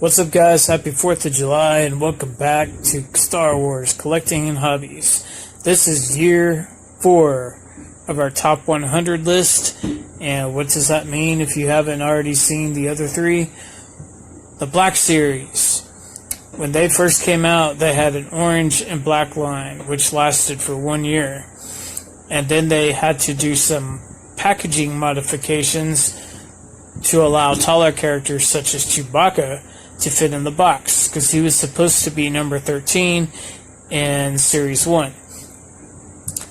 What's up, guys? Happy 4th of July, and welcome back to Star Wars Collecting and Hobbies. This is year 4 of our top 100 list, and what does that mean if you haven't already seen the other 3? The Black Series. When they first came out, they had an orange and black line, which lasted for 1 year. And then they had to do some packaging modifications to allow taller characters such as Chewbacca to fit in the box, because he was supposed to be number 13 in Series 1.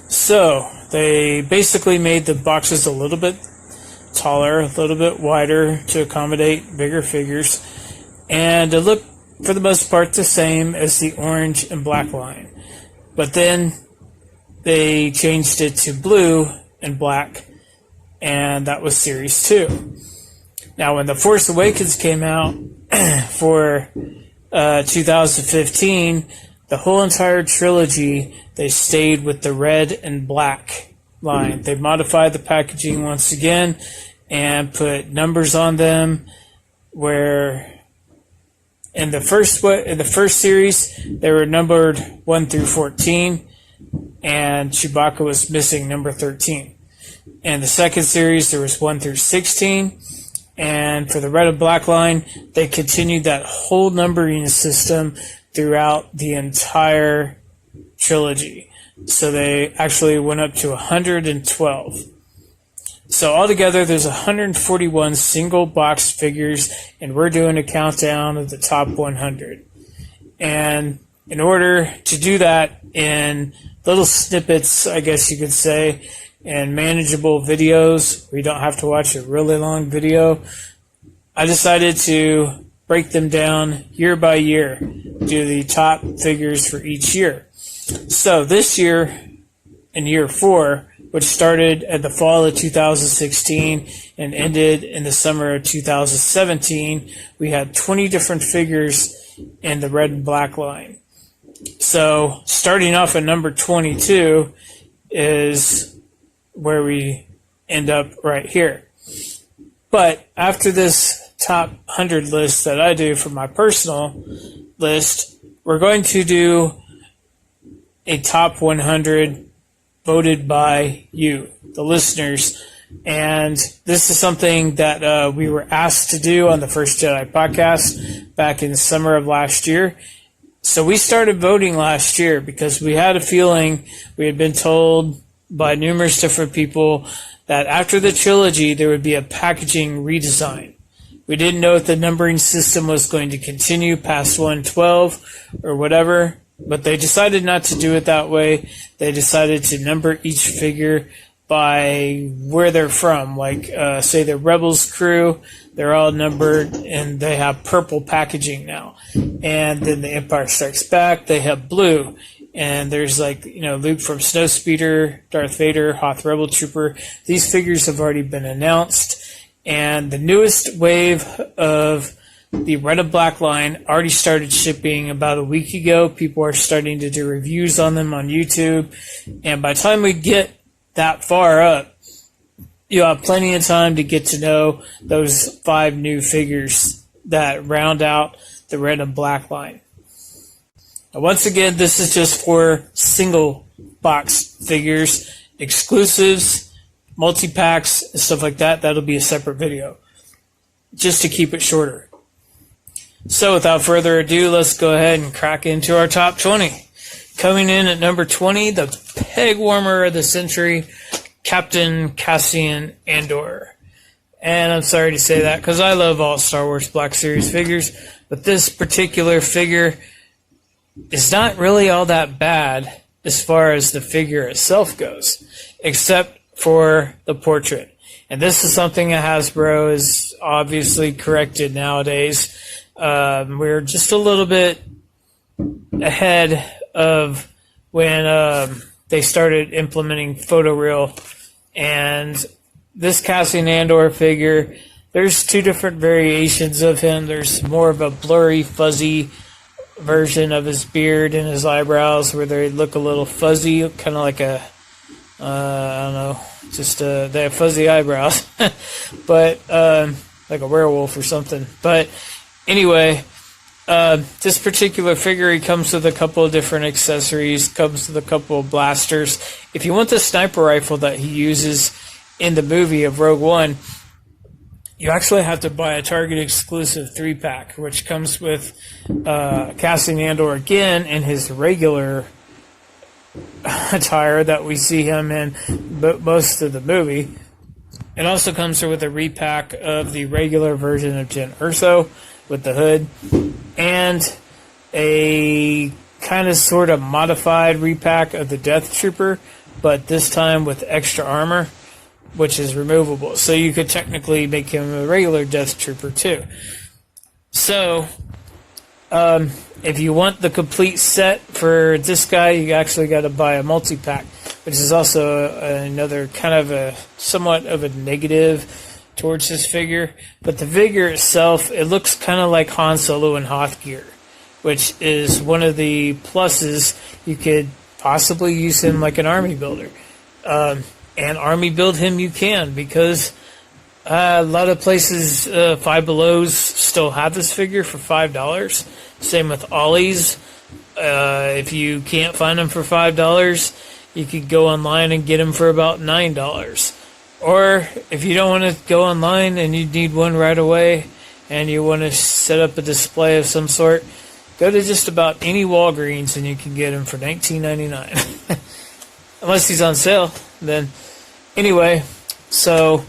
So they basically made the boxes a little bit taller, a little bit wider to accommodate bigger figures, and it looked for the most part the same as the orange and black line. But then they changed it to blue and black, and that was Series 2. Now when The Force Awakens came out for 2015, the whole entire trilogy, they stayed with the red and black line. They modified the packaging once again and put numbers on them, where in the first series they were numbered 1 through 14, and Chewbacca was missing number 13. In the second series there was 1 through 16. And for the red and black line, they continued that whole numbering system throughout the entire trilogy. So they actually went up to 112. So altogether, there's 141 single box figures, and we're doing a countdown of the top 100. And in order to do that in little snippets, I guess you could say, and manageable videos, we don't have to watch a really long video, I decided to break them down year by year, do the top figures for each year. So this year, in year 4, which started at the fall of 2016 and ended in the summer of 2017, we had 20 different figures in the red and black line. So starting off at number 22 is where we end up right here. But after this top 100 list that I do for my personal list, we're going to do a top 100 voted by you, the listeners. And this is something that we were asked to do on the First Jedi podcast back in the summer of last year. So we started voting last year because we had a feeling, we had been told by numerous different people, that after the trilogy there would be a packaging redesign. We didn't know if the numbering system was going to continue past 112 or whatever, but they decided not to do it that way. They decided to number each figure by where they're from. Like, say the Rebels crew, they're all numbered and they have purple packaging now. And then the Empire Strikes Back, they have blue. And there's Luke from Snowspeeder, Darth Vader, Hoth Rebel Trooper. These figures have already been announced. And the newest wave of the red and black line already started shipping about a week ago. People are starting to do reviews on them on YouTube. And by the time we get that far up, you'll have plenty of time to get to know those 5 new figures that round out the red and black line. Once again, this is just for single box figures, exclusives, multi-packs, and stuff like that. That'll be a separate video, just to keep it shorter. So without further ado, let's go ahead and crack into our top 20. Coming in at number 20, the peg warmer of the century, Captain Cassian Andor. And I'm sorry to say that, because I love all Star Wars Black Series figures, but this particular figure is not really all that bad as far as the figure itself goes, except for the portrait. And this is something that Hasbro is obviously corrected nowadays. We're just a little bit ahead of when they started implementing photoreal. And this Cassian Andor figure, there's 2 different variations of him. There's more of a blurry, fuzzy version of his beard and his eyebrows where they look a little fuzzy, kind of like a, I don't know, just they have fuzzy eyebrows, but like a werewolf or something. But anyway, This particular figure, he comes with a couple of different accessories, comes with a couple of blasters. If you want the sniper rifle that he uses in the movie of Rogue One, you actually have to buy a Target exclusive 3-pack, which comes with Cassian Andor again in his regular attire that we see him in most of the movie. It also comes with a repack of the regular version of Jyn Erso with the hood, and a kind of sort of modified repack of the Death Trooper, but this time with extra armor, which is removable. So you could technically make him a regular Death Trooper too. So, if you want the complete set for this guy, you actually got to buy a multi-pack, which is also another kind of a somewhat of a negative towards this figure. But the figure itself, it looks kind of like Han Solo in Hoth gear, which is one of the pluses. You could possibly use him like an army builder. And army build him you can, because a lot of places, Five Belows still have this figure for $5. Same with Ollie's. If you can't find them for $5, you could go online and get them for about $9. Or if you don't want to go online and you need one right away and you want to set up a display of some sort, go to just about any Walgreens and you can get him for $19.99. Unless he's on sale, then anyway, so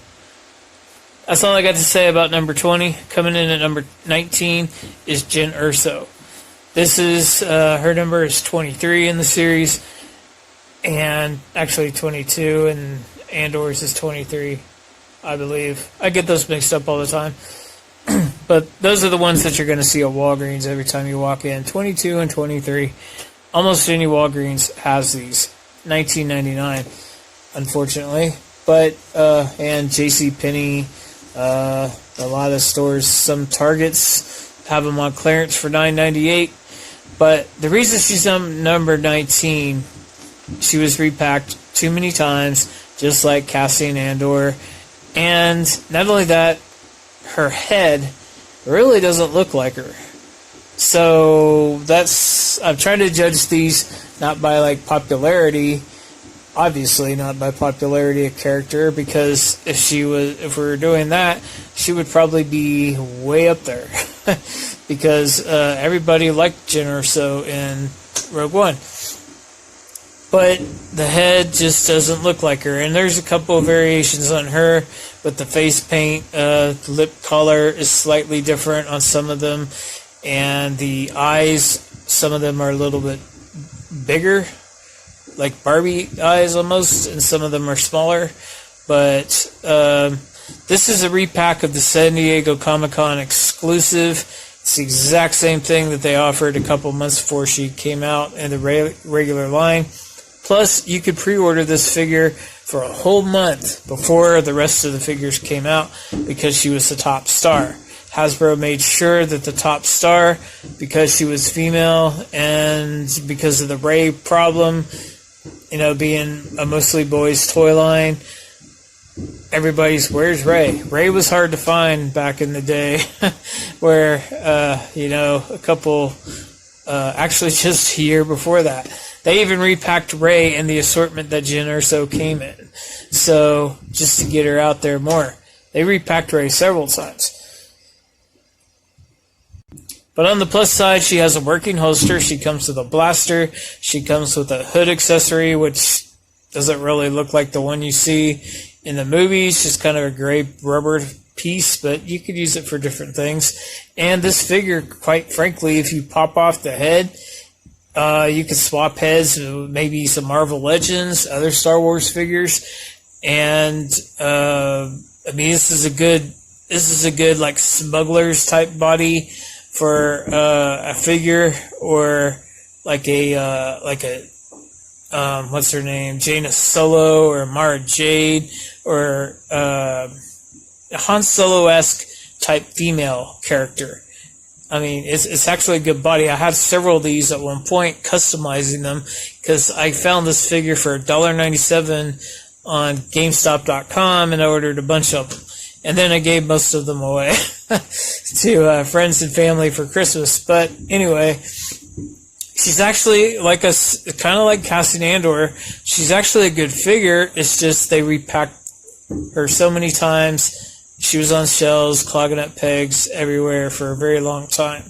that's all I got to say about number 20. Coming in at number 19 is Jyn Erso. This is, her number is 23 in the series, and actually 22, and Andor's is 23, I believe. I get those mixed up all the time. But those are the ones that you're going to see at Walgreens every time you walk in. 22 and 23. Almost any Walgreens has these. $19.99, unfortunately. But, and JCPenney, a lot of stores, some Targets have them on clearance for $9.98. But the reason she's number 19, she was repacked too many times, just like Cassian Andor. And not only that, her head really doesn't look like her. So I'm trying to judge these not by like popularity, obviously not by popularity of character, because if we were doing that, she would probably be way up there. Because everybody liked Jyn Erso in Rogue One. But the head just doesn't look like her. And there's a couple of variations on her with the face paint. The lip color is slightly different on some of them. And the eyes, some of them are a little bit bigger, like Barbie eyes almost, and some of them are smaller. But this is a repack of the San Diego Comic-Con exclusive. It's the exact same thing that they offered a couple months before she came out in the regular line. Plus, you could pre-order this figure for a whole month before the rest of the figures came out because she was the top star. Hasbro made sure that the top star, because she was female and because of the Rey problem, being a mostly boys toy line, everybody's, where's Rey? Rey was hard to find back in the day, where, a couple, actually just a year before that, they even repacked Rey in the assortment that Jyn Erso came in. So, just to get her out there more. They repacked Rey several times. But on the plus side, she has a working holster. She comes with a blaster. She comes with a hood accessory, which doesn't really look like the one you see in the movies. Just kind of a gray rubber piece, but you could use it for different things. And this figure, quite frankly, if you pop off the head, you could swap heads with maybe some Marvel Legends, other Star Wars figures. And, this is a good like smugglers type body for a figure, or like what's her name, Jaina Solo or Mara Jade, or a Han Solo-esque type female character. I mean, it's actually a good body. I had several of these at one point, customizing them, because I found this figure for $1.97 on GameStop.com, and I ordered a bunch of them. And then I gave most of them away. to friends and family for Christmas. But anyway, she's actually like kind of like Cassian Andor. She's actually a good figure. It's just they repacked her so many times. She was on shelves, clogging up pegs everywhere for a very long time.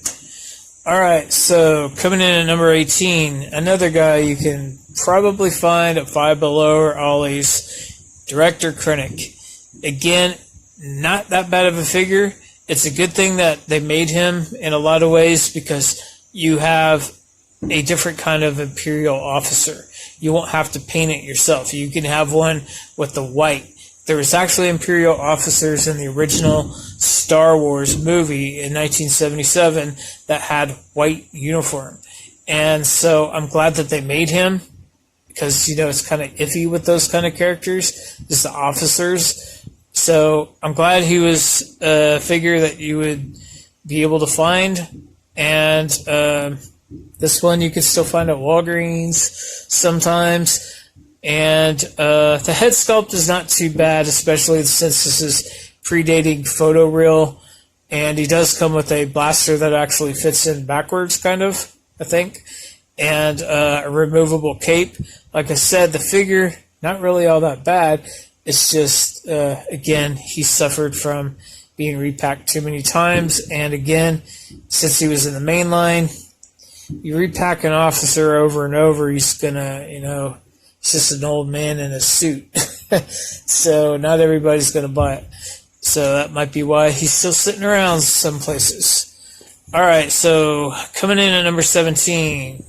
All right, so coming in at number 18, another guy you can probably find at Five Below or Ollie's, Director Krennic. Again, not that bad of a figure. It's a good thing that they made him in a lot of ways because you have a different kind of Imperial officer. You won't have to paint it yourself. You can have one with the white. There was actually Imperial officers in the original Star Wars movie in 1977 that had white uniform. And so I'm glad that they made him because, it's kind of iffy with those kind of characters, just the officers. So I'm glad he was a figure that you would be able to find. And this one you can still find at Walgreens sometimes. And the head sculpt is not too bad, especially since this is predating photoreal. And he does come with a blaster that actually fits in backwards, kind of, I think. And a removable cape. Like I said, the figure, not really all that bad. It's just, again, he suffered from being repacked too many times. And again, since he was in the main line, you repack an officer over and over, he's gonna, it's just an old man in a suit. So not everybody's going to buy it. So that might be why he's still sitting around some places. All right, so coming in at number 17,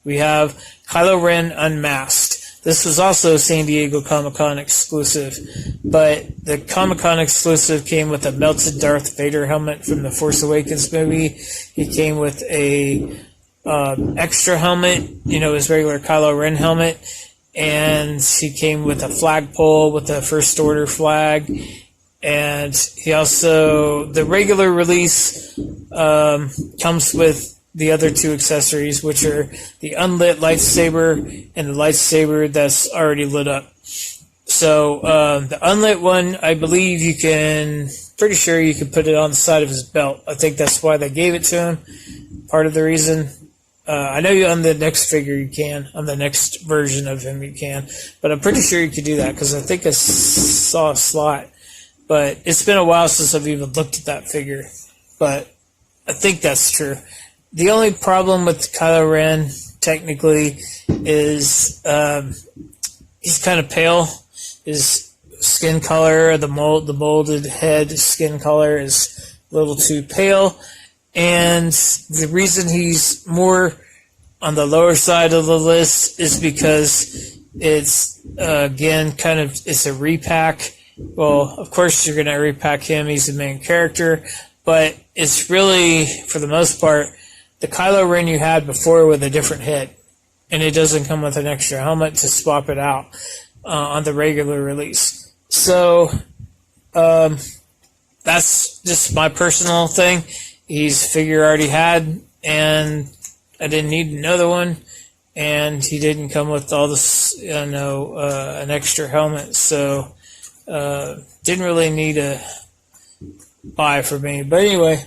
we have Kylo Ren Unmasked. This was also a San Diego Comic-Con exclusive, but the Comic-Con exclusive came with a melted Darth Vader helmet from the Force Awakens movie. He came with a extra helmet, his regular Kylo Ren helmet. And he came with a flagpole with a First Order flag. And he also, the regular release comes with the other two accessories, which are the unlit lightsaber and the lightsaber that's already lit up. So the unlit one, I believe pretty sure you can put it on the side of his belt. I think that's why they gave it to him. Part of the reason. I know on the next figure you can, on the next version of him you can, but I'm pretty sure you could do that because I think I saw a slot. But it's been a while since I've even looked at that figure, but I think that's true. The only problem with Kylo Ren, technically, is he's kind of pale. His skin color, the molded head skin color is a little too pale. And the reason he's more on the lower side of the list is because it's, again, it's a repack. Well, of course you're going to repack him. He's the main character. But it's really, for the most part, the Kylo Ren you had before with a different head. And it doesn't come with an extra helmet to swap it out on the regular release. So, that's just my personal thing. He's a figure I already had, and I didn't need another one, and he didn't come with all this, an extra helmet, so didn't really need a buy for me. But anyway,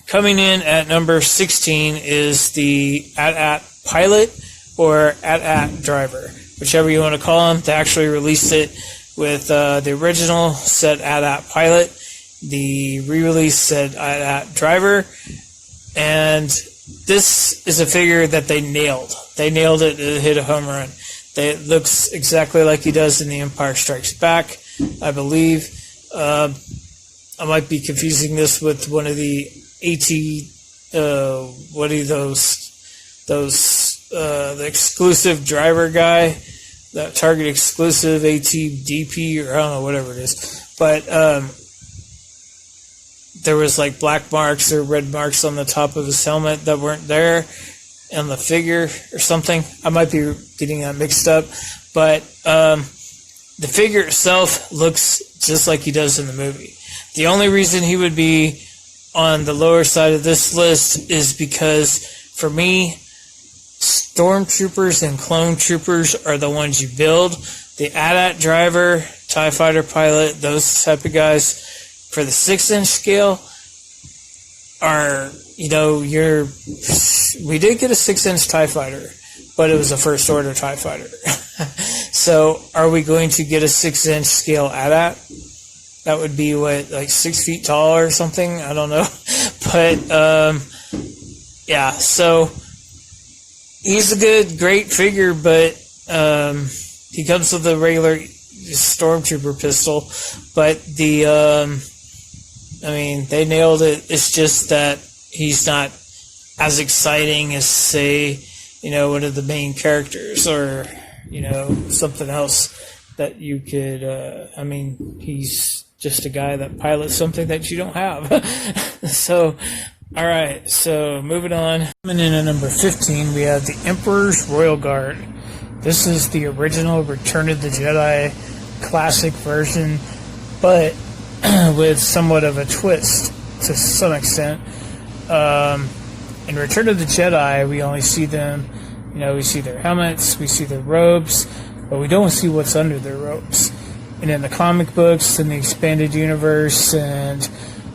coming in at number 16 is the AT-AT pilot or AT-AT driver, whichever you want to call him. They actually released it with the original said AT-AT pilot. The re-release said AT-AT driver, and this is a figure that they nailed. They nailed it. It hit a home run. It looks exactly like he does in The Empire Strikes Back, I believe. I might be confusing this with one of the what are those, the exclusive driver guy, that Target exclusive ATDP, or I don't know, whatever it is. But, there was like black marks or red marks on the top of his helmet that weren't there on the figure or something. I might be getting that mixed up, but the figure itself looks just like he does in the movie. The only reason he would be on the lower side of this list is because, for me, stormtroopers and clone troopers are the ones you build. The AT-AT driver, TIE fighter pilot, those type of guys, for the 6-inch scale, we did get a 6-inch TIE fighter, but it was a first order TIE fighter. So are we going to get a 6-inch scale AT-AT? That would be like 6 feet tall or something? I don't know. But yeah, so he's a great figure, but he comes with a regular Stormtrooper pistol. But they nailed it. It's just that he's not as exciting as, say, one of the main characters, or something else that you could. He's just a guy that pilots something that you don't have. So, all right. So moving on. Coming in at number 15, we have the Emperor's Royal Guard. This is the original Return of the Jedi classic version, but with somewhat of a twist to some extent. In Return of the Jedi, we only see them, we see their helmets, we see their robes, but we don't see what's under their robes. And in the comic books and the expanded universe and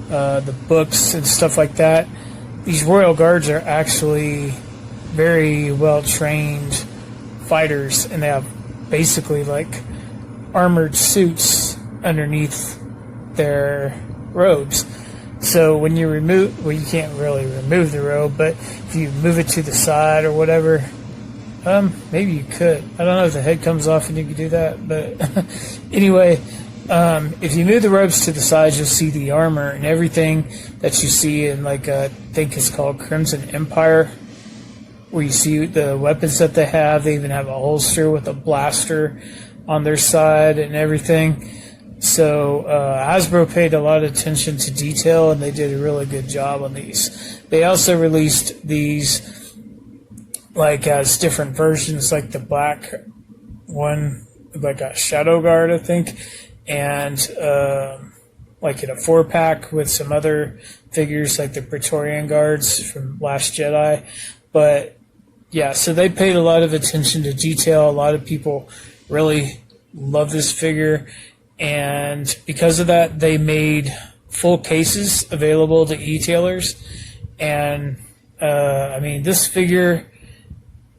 the books and stuff like that, these Royal Guards are actually very well trained fighters, and they have basically like armored suits underneath their robes. So when you you can't really remove the robe, but if you move it to the side or whatever, maybe you could. I don't know if the head comes off and you can do that, but anyway, if you move the robes to the sides, you'll see the armor and everything that you see in, like, I think it's called Crimson Empire, where you see the weapons that they have. They even have a holster with a blaster on their side and everything. So Hasbro paid a lot of attention to detail, and they did a really good job on these. They also released these like as different versions, like the black one, like a Shadow Guard, I think, and like in a 4-pack with some other figures like the Praetorian Guards from Last Jedi. But yeah, so they paid a lot of attention to detail. A lot of people really love this figure. And because of that, they made full cases available to e-tailers. And, this figure,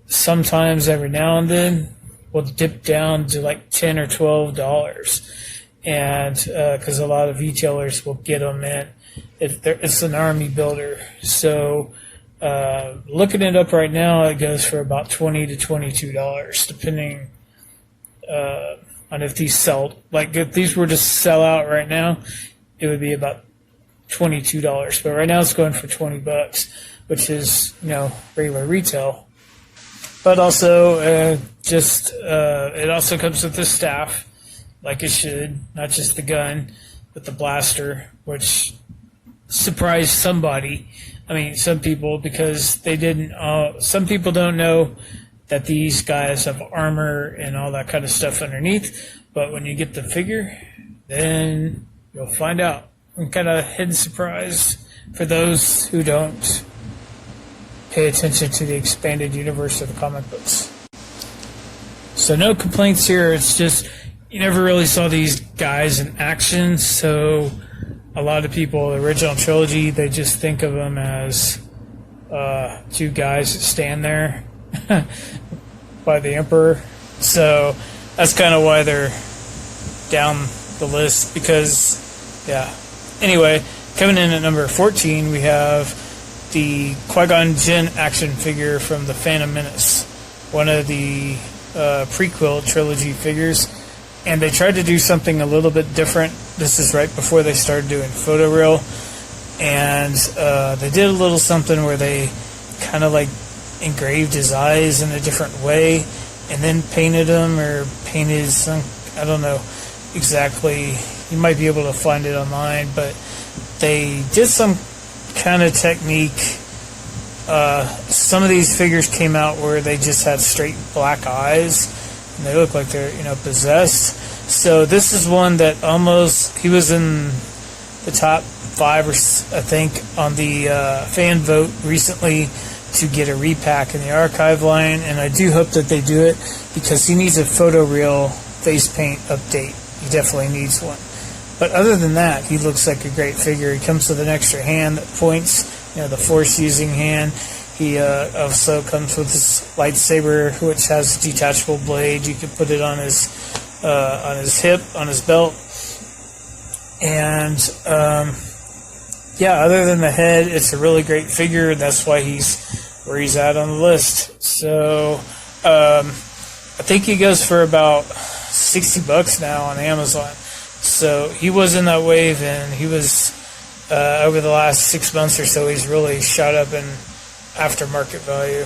sometimes every now and then, will dip down to like $10 or $12. And because a lot of e-tailers will get them in. It's an army builder. So looking it up right now, it goes for about $20 to $22, depending on if these sell. Like if these were to sell out right now, it would be about $22. But right now it's going for $20, which is regular retail. But also it also comes with the staff, like it should, not just the gun, but the blaster, which surprised somebody. Some people, because they didn't. Some people don't know that these guys have armor and all that kind of stuff underneath. But when you get the figure, then you'll find out. And kind of hidden surprise for those who don't pay attention to the expanded universe of the comic books. So no complaints here. It's just you never really saw these guys in action. So a lot of people, the original trilogy, they just think of them as two guys that stand there by the Emperor. So that's kind of why they're down the list, because, yeah. Anyway, coming in at number 14, we have the Qui-Gon Jinn action figure from The Phantom Menace, one of the prequel trilogy figures. And they tried to do something a little bit different. This is right before they started doing photoreal. And they did a little something where they kind of like engraved his eyes in a different way and then painted them, or painted some, I don't know exactly. You might be able to find it online, but they did some kind of technique. Some of these figures came out where they just had straight black eyes, and they look like they're possessed. So this is one that he was in the top 5, or I think, on the fan vote recently to get a repack in the archive line, and I do hope that they do it, because he needs a photoreal face paint update. He definitely needs one. But other than that, he looks like a great figure. He comes with an extra hand that points, the force-using hand. He also comes with his lightsaber, which has a detachable blade. You can put it on his hip, on his belt. And other than the head, it's a really great figure. That's why he's where he's at on the list. So I think he goes for about $60 now on Amazon. So he was in that wave, and he was over the last 6 months or so, he's really shot up in aftermarket value.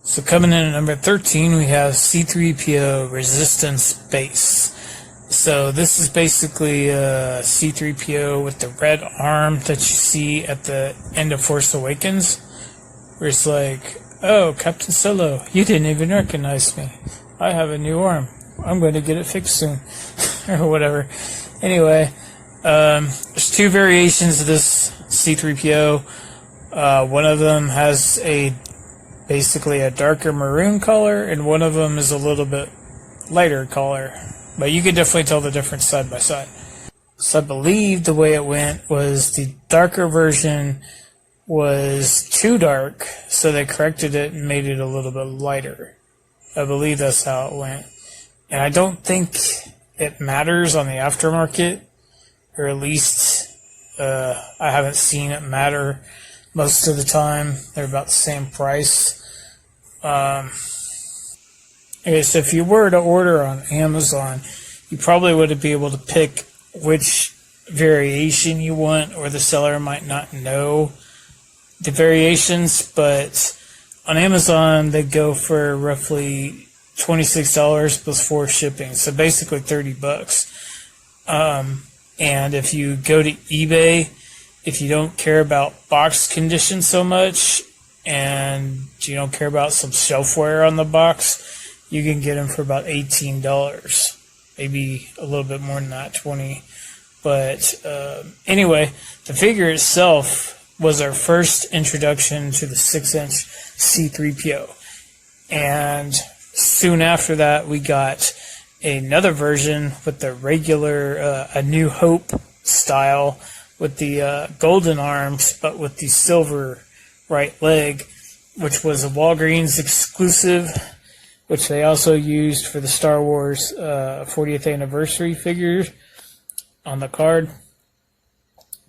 So coming in at number 13, we have C-3PO Resistance Base. So this is basically a C-3PO with the red arm that you see at the end of Force Awakens, where it's like, oh, Captain Solo, you didn't even recognize me. I have a new arm. I'm going to get it fixed soon. Or whatever. Anyway, there's two variations of this C-3PO. One of them has basically a darker maroon color, and one of them is a little bit lighter color. But you can definitely tell the difference side by side. So I believe the way it went was the darker version was too dark, so they corrected it and made it a little bit lighter. I believe that's how it went. And I don't think it matters on the aftermarket, or at least I haven't seen it matter most of the time. They're about the same price. Okay, so if you were to order on Amazon, you probably wouldn't be able to pick which variation you want, or the seller might not know the variations, but on Amazon they go for roughly $26 before shipping, so basically $30. And if you go to eBay, if you don't care about box condition so much, and you don't care about some shelfware on the box, you can get them for about $18, maybe a little bit more than that, 20. But anyway, the figure itself was our first introduction to the 6-inch C-3PO, and soon after that we got another version with the regular A New Hope style with the golden arms, but with the silver right leg, which was a Walgreens exclusive, which they also used for the Star Wars 40th anniversary figures on the card,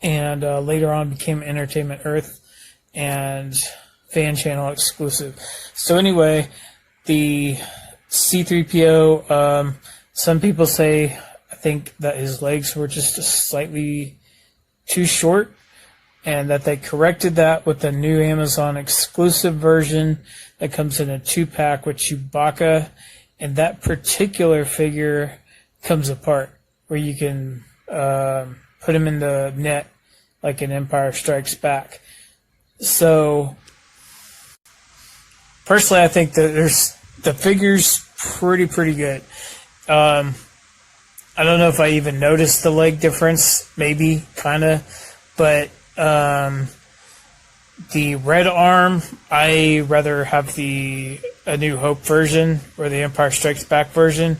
and later on became Entertainment Earth and fan channel exclusive. So anyway, the C-3PO, some people say, I think that his legs were just slightly too short, and that they corrected that with the new Amazon exclusive version that comes in a 2-pack with Chewbacca, and that particular figure comes apart, where you can put him in the net like in Empire Strikes Back. So personally, I think that the figure's pretty good. I don't know if I even noticed the leg difference, maybe, kind of, but the red arm, I rather have the A New Hope version or the Empire Strikes Back version.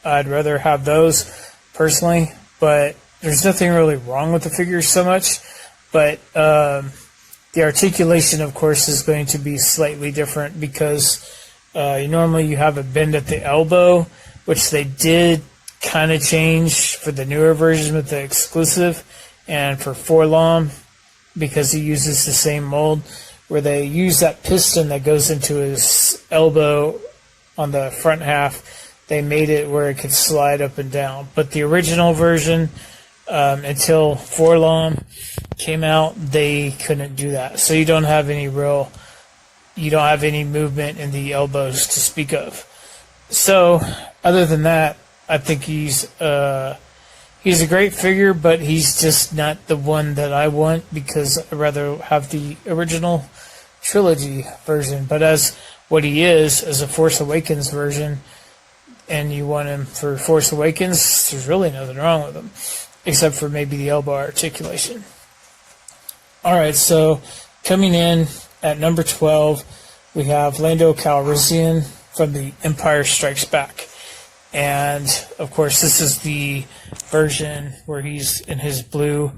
I'd rather have those personally, but there's nothing really wrong with the figure so much. But the articulation, of course, is going to be slightly different because normally you have a bend at the elbow, which they did kind of change for the newer version with the exclusive, and for Forlom, because he uses the same mold, where they use that piston that goes into his elbow on the front half. They made it where it could slide up and down. But the original version, until Forlom came out, they couldn't do that. So you don't have any movement in the elbows to speak of. So other than that, I think he's a great figure, but he's just not the one that I want, because I'd rather have the original trilogy version. But as what he is, as a Force Awakens version, and you want him for Force Awakens, there's really nothing wrong with him, except for maybe the elbow articulation. Alright, so coming in at number 12, we have Lando Calrissian from the Empire Strikes Back. And of course, this is the version where he's in his blue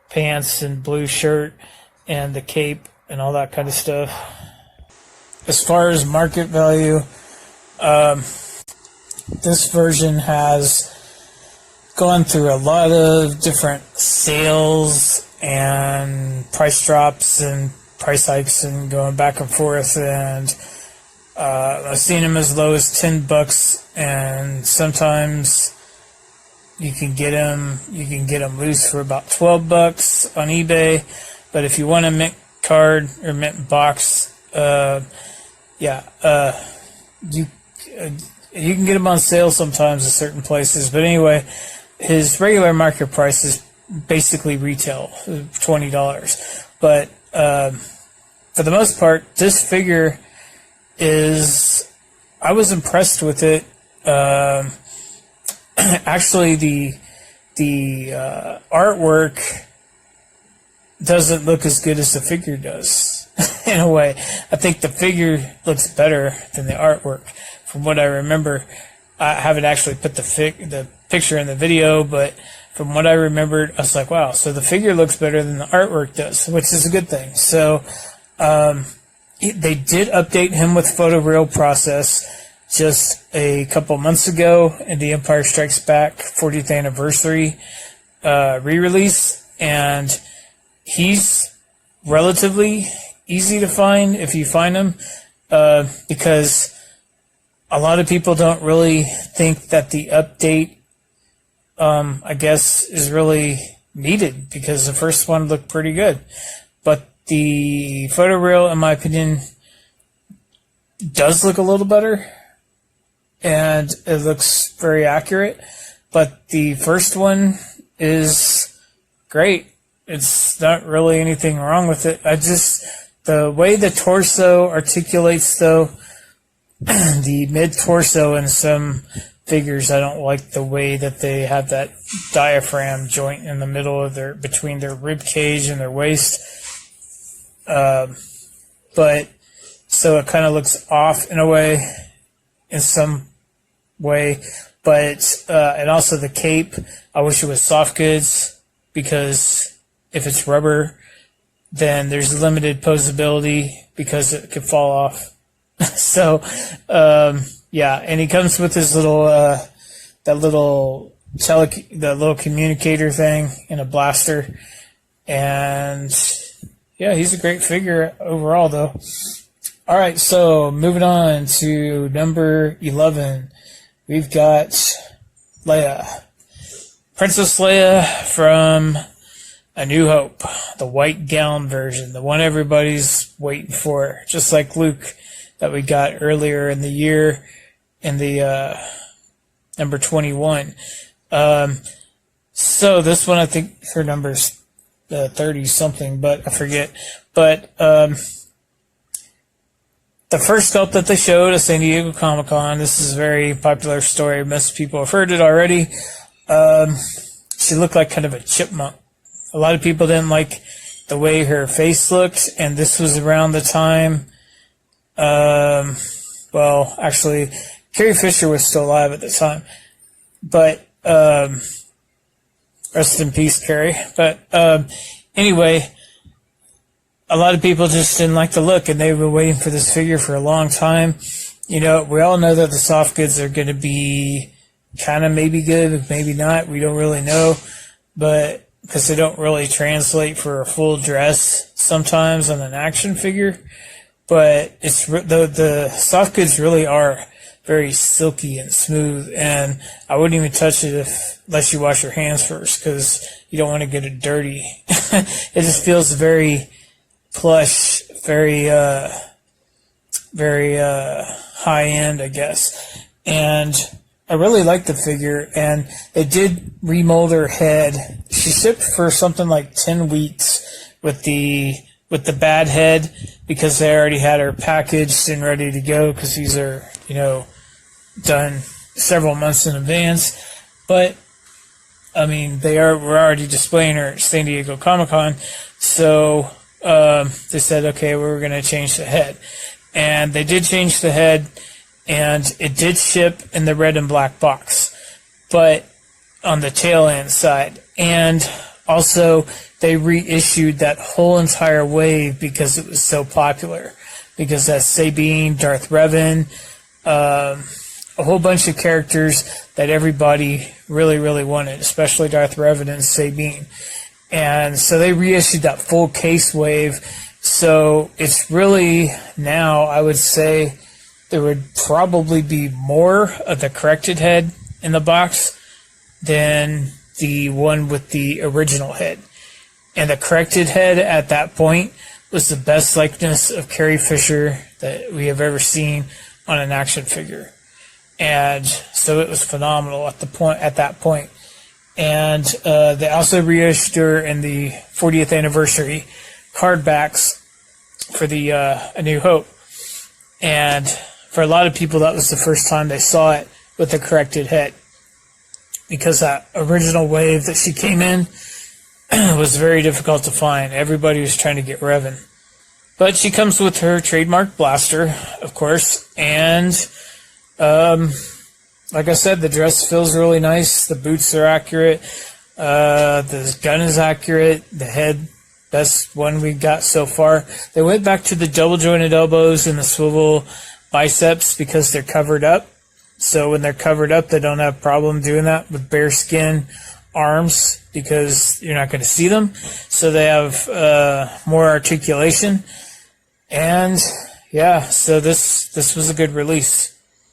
pants and blue shirt and the cape and all that kind of stuff. As far as market value, this version has gone through a lot of different sales and price drops and price hikes and going back and forth, and I've seen them as low as $10, and sometimes you can get them loose for about $12 on eBay. But if you want a mint card or mint box, you can get them on sale sometimes at certain places. But anyway, his regular market price is basically retail, $20. But for the most part, this figure I was impressed with it. Actually, the artwork doesn't look as good as the figure does. In a way, I think the figure looks better than the artwork. From what I remember, I haven't actually put the picture in the video, but from what I remembered, I was like, wow, so the figure looks better than the artwork does, which is a good thing. So they did update him with photoreal process just a couple months ago in the Empire Strikes Back 40th anniversary re-release, and he's relatively easy to find if you find him, because a lot of people don't really think that the update, I guess, is really needed, because the first one looked pretty good. But the photoreal, in my opinion, does look a little better, and it looks very accurate. But the first one is great. It's not really anything wrong with it. The way the torso articulates, though, the mid-torso in some figures, I don't like the way that they have that diaphragm joint in the middle of between their rib cage and their waist. But so it kind of looks off in a way, in some way. But and also the cape, I wish it was soft goods, because if it's rubber, then there's limited posability because it could fall off. So, and he comes with his little, that little communicator thing and a blaster. And yeah, he's a great figure overall, though. All right, so moving on to number 11, we've got Leia, Princess Leia from A New Hope, the white gown version, the one everybody's waiting for, just like Luke that we got earlier in the year in the number 21. So this one, I think her number's 30 something, but I forget. But the first sculpt that they showed at San Diego Comic-Con, this is a very popular story. Most people have heard it already. She looked like kind of a chipmunk. A lot of people didn't like the way her face looked, and this was around the time. Well, actually, Carrie Fisher was still alive at the time, but rest in peace, Carrie. But anyway, a lot of people just didn't like the look, and they've been waiting for this figure for a long time. You know, we all know that the soft goods are going to be kind of maybe good, maybe not. We don't really know, but because they don't really translate for a full dress sometimes on an action figure. But it's the soft goods really are very silky and smooth, and I wouldn't even touch it unless you wash your hands first, because you don't want to get it dirty. It just feels very plush, very high end, I guess. And I really like the figure, and they did remold her head. She shipped for something like 10 weeks with the bad head, because they already had her packaged and ready to go, because these are, done several months in advance. But I mean, we're already displaying her at San Diego Comic-Con, so they said, okay, we're going to change the head. And they did change the head, and it did ship in the red and black box, but on the tail end side. And also they reissued that whole entire wave because it was so popular, because that's Sabine, Darth Revan, a whole bunch of characters that everybody really, really wanted, especially Darth Revan and Sabine. And so they reissued that full case wave. So it's really now, I would say, there would probably be more of the corrected head in the box than the one with the original head. And the corrected head at that point was the best likeness of Carrie Fisher that we have ever seen on an action figure. And so it was phenomenal at that point. And they also reissued her in the 40th anniversary card backs for the A New Hope. And for a lot of people, that was the first time they saw it with the corrected head, because that original wave that she came in was very difficult to find. Everybody was trying to get Revan. But she comes with her trademark blaster, of course, and like I said, the dress feels really nice. The boots are accurate. The gun is accurate. The head, best one we got so far. They went back to the double jointed elbows and the swivel biceps because they're covered up. So when they're covered up, they don't have a problem doing that with bare skin arms because you're not going to see them. So they have more articulation. And yeah, so this was a good release.